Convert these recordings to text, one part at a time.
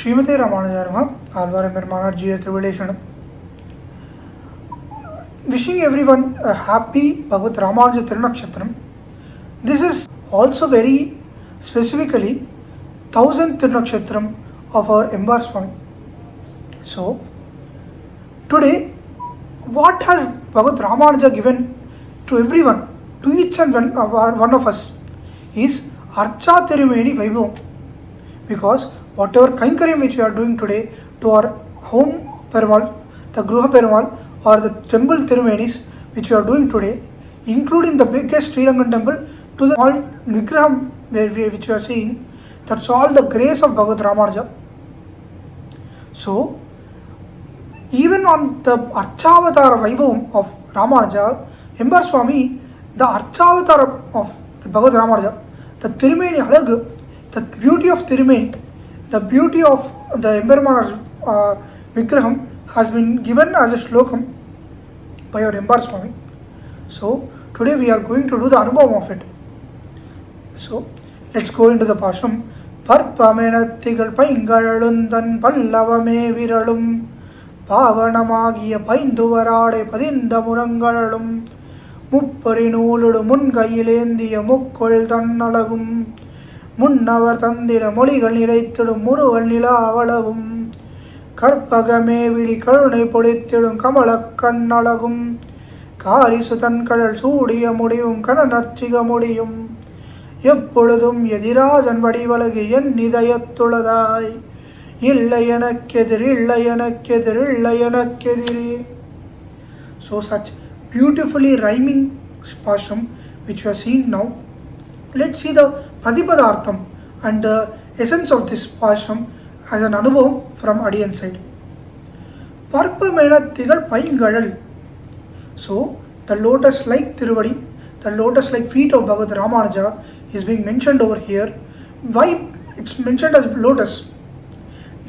Srimati Ramanuja Alvar Permana Jiya Tribulation. Wishing everyone a happy Bhagavad Ramanuja thirunakshatram. This is also very specifically 1000th thirunakshatram of our Embar Swami. So, today, what has Bhagavad Ramanuja given to everyone, to each and one of us, is Archa thirumeni vaibhavam. Because whatever Kainkaryam which we are doing today to our home Perumal, the Gruha Perumal, or the temple thirumenis which we are doing today, including the biggest Sri Lankan temple to the small Vigraham which we are seeing, that's all the grace of Bhagavad Ramanuja. So, even on the Archavatara Vaibhavam of Ramanuja, Embar Swami, the Archavatara of Bhagavad Ramanuja, the Thirumeni Alagu, the beauty of Thirumeni, the beauty of the Embar Vigraham has been given as a shlokam by our Embar Swami. So, today we are going to do the anubhavam of it. So, let's go into the Pasham. Parpamena thigal paingalundan pallavame viralum pavanamagiya painduvarade padinda murangalum முப்பரிநூலுடு முன்கையிலேந்திய முக்கொள் தன்னழகும் முன்னவர் தந்திட மொழிகள் நிறைத்திடும் முருவல் நிலா அவளவும் கற்பகமே விழி கருணை பொழித்திடும் கமலக் கண்ணழகும் காரிசு தன்கடல் சூடிய முடிவும் கனநர்ச்சிக முடியும் எப்பொழுதும் எதிராஜன் வடிவழகு என் இதயத்துளதாய் இல்லை எனக்கெதிர் இல்லை எனக்கெதிர் இல்லை எனக்கெதிரே. So such beautifully rhyming pasham which we are seeing now. Let's see the Padipadartham and the essence of this pasham as an anubhavam from Adiyan side. Parpamena thigal paingalal. So the lotus like Tiruvadi, the lotus like feet of Bhagavad Ramanuja is being mentioned over here. Why it's mentioned as lotus?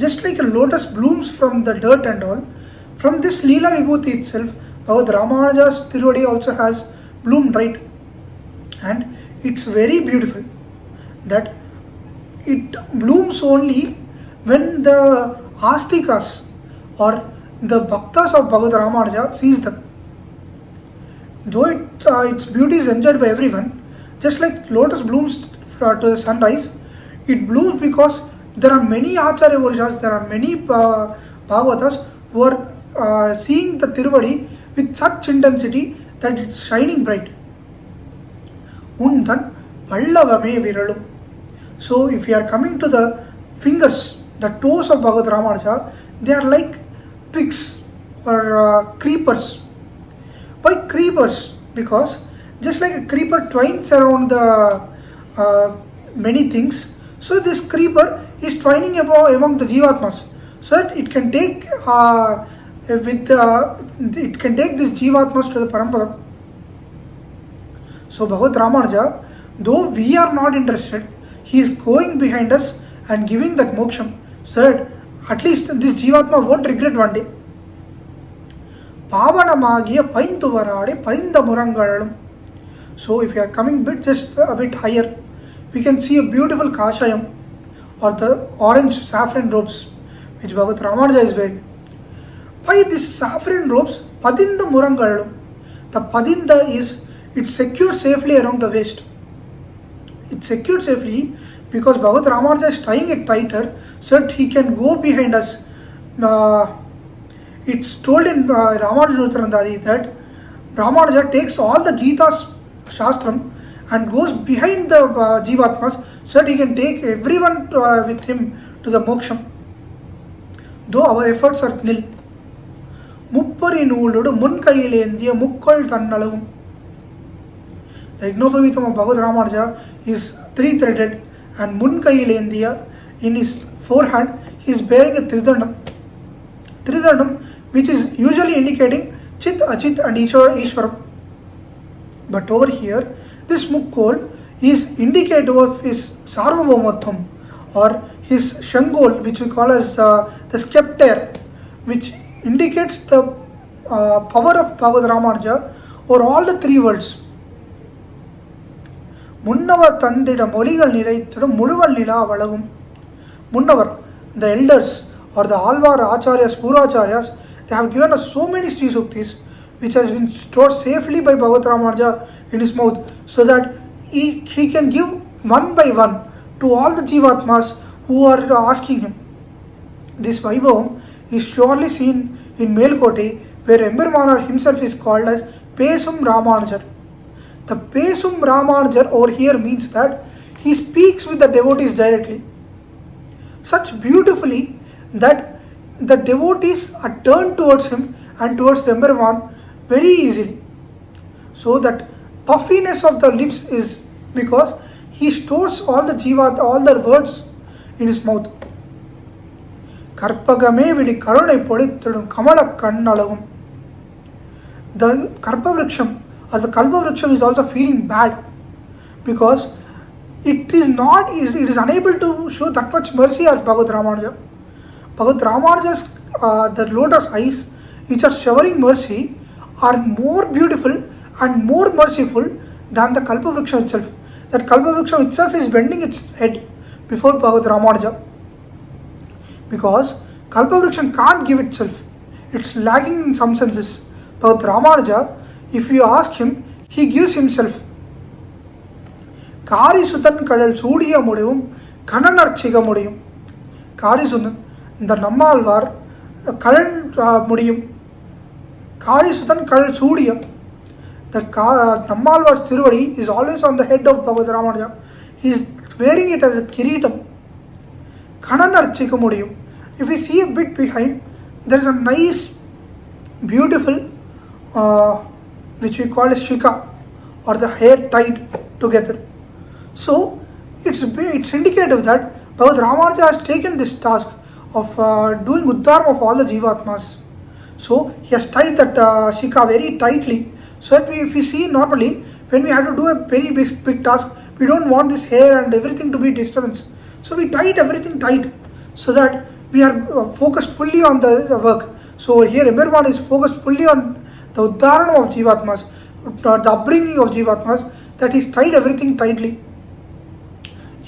Just like a lotus blooms from the dirt and all, from this Leela Vibhuti itself, Bhagavad Ramanuja's Tiruvadi also has bloomed, right? And it's very beautiful that it blooms only when the Astikas or the Bhaktas of Bhagavad Ramanuja sees them. Though its beauty is enjoyed by everyone, just like lotus blooms to the sunrise, it blooms because there are many Acharya Purushas, there are many Bhagavatas who are seeing the Tiruvadi with such intensity that it's shining bright. Undan pallavame viralum. So if you are coming to the fingers, the toes of Bhagavad Ramanuja, they are like twigs or creepers. Why creepers? Because just like a creeper twines around the many things, so this creeper is twining among the jivatmas, so that it can take it can take this jivatmas to the Parampadam. So Bhagavad Ramanuja, though we are not interested, he is going behind us and giving that moksham, so that at least this jivatma won't regret one day. Pavanamagiya painduvarade padinda murangalum. So if you are coming just a bit higher, we can see a beautiful kashayam or the orange saffron robes which Bhagavad Ramanuja is wearing. Why this saffron robes? Padinda murangalum. The padinda is, it's secured safely around the waist. It's secured safely because Bhagavad Ramanuja is tying it tighter so that he can go behind us. It's told in Ramanuja that Ramanuja takes all the Gita's Shastram and goes behind the Jivatmas so that he can take everyone with him to the moksham. Though our efforts are nil. Mupparinuuludu munkaiyilendiya mukkal thannalagum. The Ignopavatam of Bhagavad Ramanuja is three-threaded, and munkaiyilendiya, in his forehand he is bearing a tridhanam. Tridhanam, which is usually indicating Chit, Achit and Ishwaram. But over here, this mukkol is indicative of his Sarvabhaumatham or his Shangol, which we call as the scepter, which indicates the power of Bhagavad Ramanuja over all the three worlds. முன்னவர் தந்திட மொழிகள் நிறைத்திடும் முழுவல் நிலா வழகும். முன்னவர், the elders or the Alvar Acharyas, Puracharyas, they have given us so many Sri Suktis which has been stored safely by Bhagavad Ramanuja in his mouth, so that he can give one by one to all the Jivatmas who are asking him. This vaibhavam is surely seen in Melkote, where Embirmanar himself is called as Pesum Ramanujar. The Pesum Ramanujar over here means that he speaks with the devotees directly, such beautifully that the devotees are turned towards him and towards the Embirman very easily. So that puffiness of the lips is because he stores all the jiva, all the words in his mouth. Karpagame vidi karunai polithidum kamala kannalagum. The Karpavriksham or the Kalpavriksham is also feeling bad because it is unable to show that much mercy as Bhagavad Ramanuja. Bhagavad Ramanuja's the lotus eyes, which are showering mercy, are more beautiful and more merciful than the Kalpavriksham itself. That Kalpavriksham itself is bending its head before Bhagavad Ramanuja, because Kalpavriksham can't give itself. It's lagging in some senses. Bhagavad Ramanuja, if you ask him, he gives himself. Kari Sutan Kadal Sudiya Mudiyum, Kananar Chiga Mudiyum. Kari Sutan, the Nammalvar, Kadal Mudiyum. Kari Sutan Kadal Sudiya. The Nammalvar's Thiruvadi is always on the head of Bhagavad Ramanuja. He is wearing it as a kiritam. Kananar Chiga Mudiyum. If we see a bit behind, there is a nice, beautiful, which we call as shika, or the hair tied together. So it's indicative that Bhagavad Ramanuja has taken this task of doing uddharam of all the jivatmas. So he has tied that shika very tightly. So that if we see normally, when we have to do a very big task, we don't want this hair and everything to be disturbance. So we tied everything tight so that we are focused fully on the work. So here Embirman is focused fully on the uddharanam of jivatmas, the upbringing of jivatmas, that is tied everything tightly.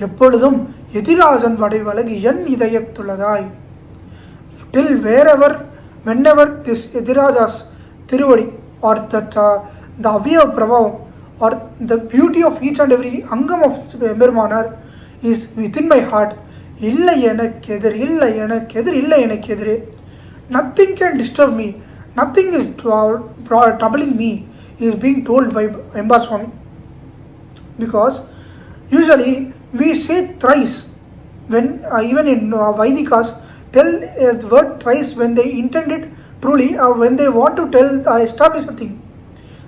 எப்பொழுதும் எதிராசன் வடைவலகு என் இதயத்துள்ளதாய். Till whenever this Ediraja's Tiruvadi, or that the Avya Prabhavam, or the beauty of each and every angam of Embirmanar is within my heart. Nothing can disturb me, nothing is troubling me, is being told by Embar Swami. Because usually we say thrice when even in Vaidikas tell the word thrice when they intend it truly, or when they want to tell establish a thing,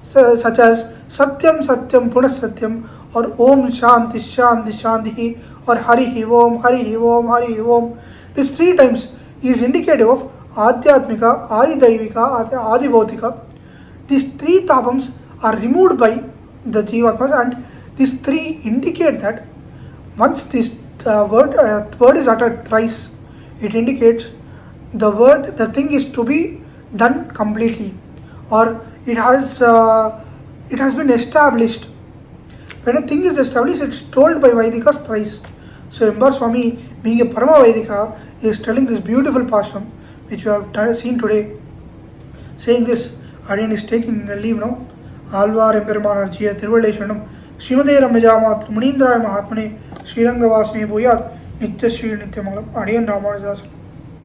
such as Satyam Satyam Punah Satyam, or Om Shanti Shanti Shanti, or Hari Om Hari Om Hari Om. This 3 times is indicative of Adhyatmika, Adi Daivika, Adi Bhautika. These 3 tapams are removed by the Jivatmas, and these 3 indicate that once this word is uttered thrice, it indicates the thing is to be done completely, or it has been established. When a thing is established, it's told by Vaidikas thrice. So Embar Swami, being a Parama Vaidika, is telling this beautiful pashram which we have seen today. Saying this, Aryan is taking a leave now. Alvar Embirmanar Jiya Tiruvalleshanam Srimade Ramajama Munindra Mahatmane Srirangavasne Buyad Nitya Shri Nityamangalam Aryan Ramanuja.